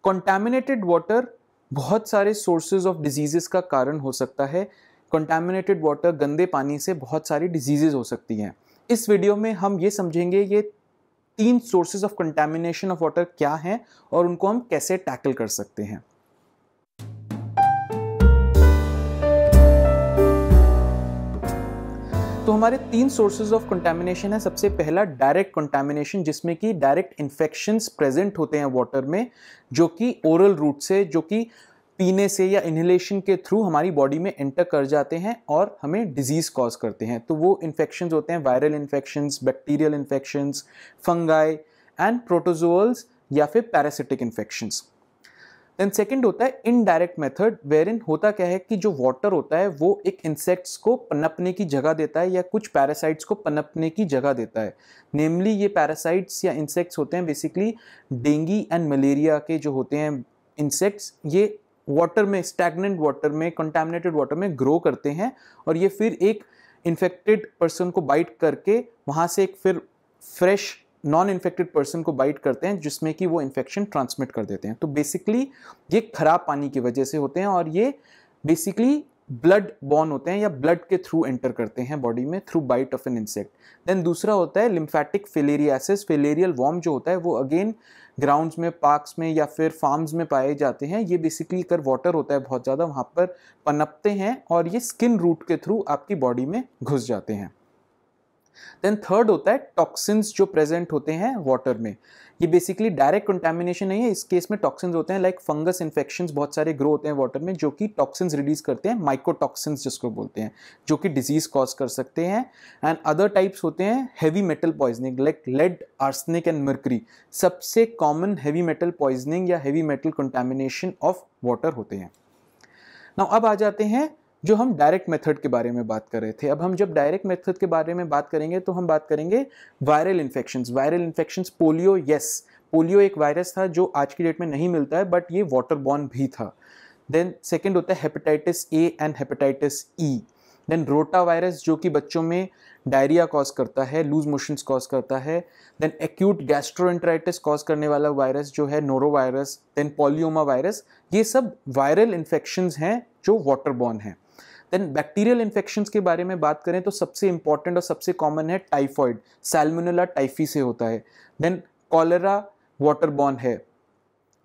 Contaminated water बहुत सारे sources of diseases का कारण हो सकता है। कंटामिनेटेड वाटर, गंदे पानी से बहुत सारी डिजीजेस हो सकती हैं। इस वीडियो में हम ये समझेंगे ये 3 sources of contamination of water क्या हैं और उनको हम कैसे टैकल कर सकते हैं। तो हमारे 3 सोर्सेज ऑफ कंटामिनेशन है। सबसे पहला डायरेक्ट कंटामिनेशन, जिसमें कि डायरेक्ट इन्फेक्शंस प्रेजेंट होते हैं वाटर में, जो कि ओरल रूट से, जो कि पीने से या इनहेलेशन के थ्रू हमारी बॉडी में एंटर कर जाते हैं और हमें डिजीज कॉज करते हैं। तो वो इन्फेक्शंस होते हैं viral infections, bacterial infections, fungi and protozoals या फिर पैरासिटिक इन्फेक्शंस। देन सेकंड होता है इनडायरेक्ट मेथड, वेरिन होता क्या है कि जो वाटर होता है वो एक इंसेक्ट्स को पनपने की जगह देता है या कुछ पैरासाइट्स को पनपने की जगह देता है। नेमली ये पैरासाइट्स या इंसेक्ट्स होते हैं बेसिकली डेंगू एंड मलेरिया के जो होते हैं इंसेक्ट्स, ये वाटर में, स्टैग्नेंट वाटर में, कंटामिनेटेड वाटर में ग्रो करते हैं और ये फिर एक इन्फेक्टेड पर्सन को बाइट करके वहाँ से एक फिर फ्रेश नॉन इन्फेक्टेड पर्सन को बाइट करते हैं, जिसमें कि वो इन्फेक्शन ट्रांसमिट कर देते हैं। तो बेसिकली ये खराब पानी की वजह से होते हैं और ये बेसिकली ब्लड बॉर्न होते हैं या ब्लड के थ्रू एंटर करते हैं बॉडी में through bite of an insect. Then दूसरा होता है लिम्फेटिक फिलेरियासिस, फिलेरियल वॉर्म जो होता है वो अगेन ग्राउंड्स में, पार्क्स में या फिर फार्म्स में पाए जाते हैं। ये बेसिकली अगर वाटर होता है बहुत ज़्यादा, वहाँ पर पनपते हैं और ये स्किन रूट के थ्रू आपकी बॉडी में घुस जाते हैं। देन थर्ड होता है टॉक्सिन्स जो प्रेजेंट होते हैं वाटर में। ये बेसिकली डायरेक्ट कंटामिनेशन नहीं है, इस केस में टॉक्सिन्स होते हैं लाइक फंगस इन्फेक्शंस बहुत सारे ग्रो होते हैं वाटर में, जो कि टॉक्सिन्स रिलीज करते हैं, माइकोटॉक्सिन्स जिसको बोलते हैं, जो कि डिजीज कॉज कर सकते हैं। एंड अदर टाइप्स होते हैं heavy metal poisoning like lead, arsenic and mercury. सबसे कॉमन हैवी मेटल पॉइजनिंग या heavy metal contamination of water होते हैं। नाउ अब आ जाते हैं जो हम डायरेक्ट मेथड के बारे में बात कर रहे थे। अब हम जब डायरेक्ट मेथड के बारे में बात करेंगे तो हम बात करेंगे viral infections. Viral infections, polio, yes, polio एक वायरस था जो आज की डेट में नहीं मिलता है, बट ये वाटर बॉर्न भी था। देन सेकंड होता है hepatitis A and hepatitis E. Then rota virus जो कि बच्चों में डायरिया कॉज करता है, लूज मोशंस कॉज करता है। देन एक्यूट गैस्ट्रोएंटेराइटिस कॉज करने वाला वायरस जो है noro virus. Then polyoma virus. ये सब वायरल इन्फेक्शंस हैं जो वाटर बॉर्न हैं। देन बैक्टीरियल इन्फेक्शंस के बारे में बात करें तो सबसे इंपॉर्टेंट और सबसे कॉमन है टाइफॉइड, सैल्मोनेला टाइफी से होता है। देन कॉलेरा वाटर बॉर्न है।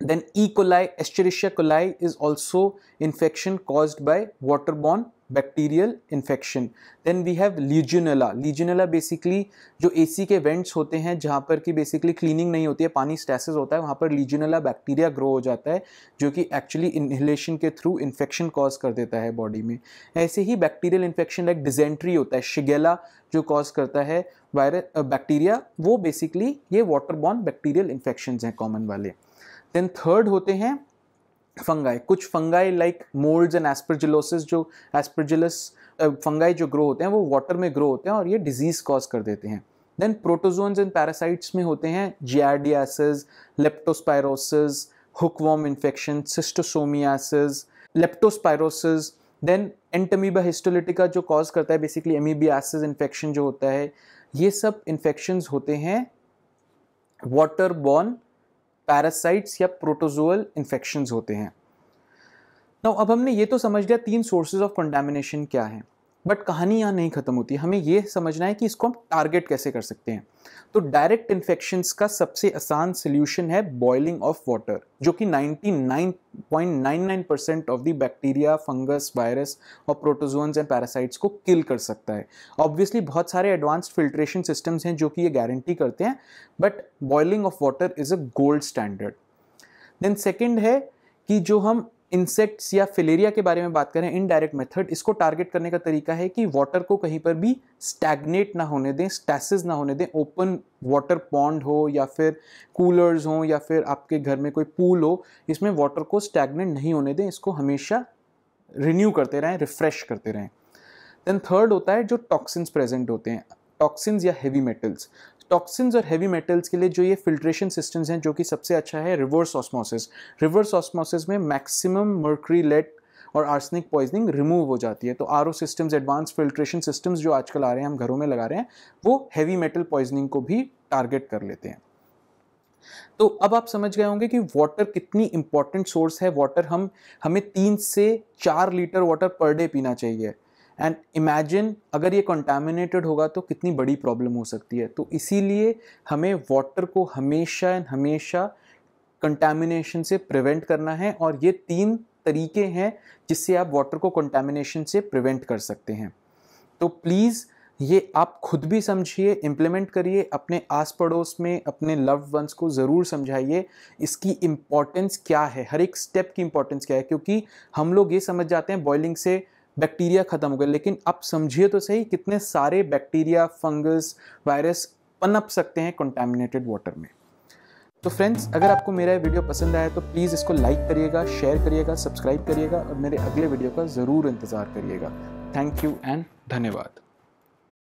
Then E. coli, Escherichia coli is also infection caused by waterborne bacterial infection. Then we have Legionella. Legionella basically जो AC के वेंट्स होते हैं जहाँ पर कि बेसिकली क्लीनिंग नहीं होती है, पानी स्टैसिस होता है, वहाँ पर Legionella बैक्टीरिया ग्रो हो जाता है जो कि एक्चुअली इनहेलेशन के थ्रू इन्फेक्शन कॉज कर देता है बॉडी में। ऐसे ही बैक्टीरियल इन्फेक्शन लाइक डिजेंट्री होता है, शिगेला जो कॉज करता है वायरस बैक्टीरिया, वो बेसिकली ये वाटरबॉर्न बैक्टीरियल इन्फेक्शंस हैं कॉमन वाले। देन थर्ड होते हैं फंगाई। कुछ fungi like moulds and aspergillosis, जो एस्परजिलस फंगाई जो ग्रो होते हैं वो वाटर में ग्रो होते हैं और ये डिजीज कॉज कर देते हैं। देन प्रोटोजोन्स एंड पैरासाइट्स में होते हैं giardiasis, leptospirosis, hookworm infection, schistosomiasis, leptospirosis. Then entamoeba histolytica जो कॉज करता है बेसिकली एमीबियासिस इन्फेक्शन जो होता है। ये सब इन्फेक्शंस होते हैं वाटर बॉर्न पैरासाइट्स या प्रोटोजोअल इन्फेक्शंस होते हैं। नाउ अब हमने ये तो समझ लिया 3 सोर्सेज ऑफ कंटामिनेशन क्या है, बट कहानी यहाँ नहीं खत्म होती। हमें ये समझना है कि इसको हम टारगेट कैसे कर सकते हैं। तो डायरेक्ट इन्फेक्शंस का सबसे आसान सोल्यूशन है बॉइलिंग ऑफ वाटर, जो कि 99.99% of the bacteria, fungus, virus और प्रोटोजोन्स एंड पैरासाइट्स को किल कर सकता है। ऑब्वियसली बहुत सारे एडवांस्ड फिल्ट्रेशन सिस्टम्स हैं जो कि ये गारंटी करते हैं, but boiling of water is a gold standard. Then second है कि जो हम इंसेक्ट्स या फिलेरिया के बारे में बात करें, इनडायरेक्ट मेथड, इसको टारगेट करने का तरीका है कि वाटर को कहीं पर भी स्टैग्नेट ना होने दें, स्टैसिस ना होने दें। ओपन वाटर पॉन्ड हो या फिर कूलर्स हो या फिर आपके घर में कोई पूल हो, इसमें वाटर को स्टैग्नेट नहीं होने दें, इसको हमेशा रिन्यू करते रहें, रिफ्रेश करते रहें। देन थर्ड होता है जो टॉक्सिन्स प्रेजेंट होते हैं, टॉक्सिन्स या हेवी मेटल्स। टॉक्सिन्स और हेवी मेटल्स के लिए जो ये फिल्ट्रेशन सिस्टम्स हैं, जो कि सबसे अच्छा है रिवर्स ऑस्मोसिस। रिवर्स ऑस्मोसिस में मैक्सिमम मर्करी, लेड और आर्सेनिक पॉइजनिंग रिमूव हो जाती है। तो RO systems, advance filtration systems जो आजकल आ रहे हैं, हम घरों में लगा रहे हैं, वो हैवी मेटल पॉइजनिंग को भी टारगेट कर लेते हैं। तो अब आप समझ गए होंगे कि वाटर कितनी इंपॉर्टेंट सोर्स है। वाटर हमें 3 से 4 लीटर वाटर पर डे पीना चाहिए। एंड इमेजिन अगर ये कंटामिनेटेड होगा तो कितनी बड़ी प्रॉब्लम हो सकती है। तो इसीलिए हमें वाटर को हमेशा एंड हमेशा कंटामिनेशन से प्रिवेंट करना है, और ये 3 तरीके हैं जिससे आप वाटर को कंटामिनेशन से प्रिवेंट कर सकते हैं। तो प्लीज़ ये आप खुद भी समझिए, इम्प्लीमेंट करिए, अपने आस पड़ोस में अपने लव्ड वंस को ज़रूर समझाइए इसकी इम्पॉर्टेंस क्या है, हर एक स्टेप की इम्पॉर्टेंस क्या है। क्योंकि हम लोग ये समझ जाते हैं बॉइलिंग से बैक्टीरिया ख़त्म हो गए, लेकिन आप समझिए तो सही कितने सारे बैक्टीरिया, फंगस, वायरस पनप सकते हैं कंटामिनेटेड वाटर में। तो फ्रेंड्स, अगर आपको मेरा ये वीडियो पसंद आया तो प्लीज़ इसको लाइक करिएगा, शेयर करिएगा, सब्सक्राइब करिएगा और मेरे अगले वीडियो का ज़रूर इंतज़ार करिएगा। थैंक यू एंड धन्यवाद।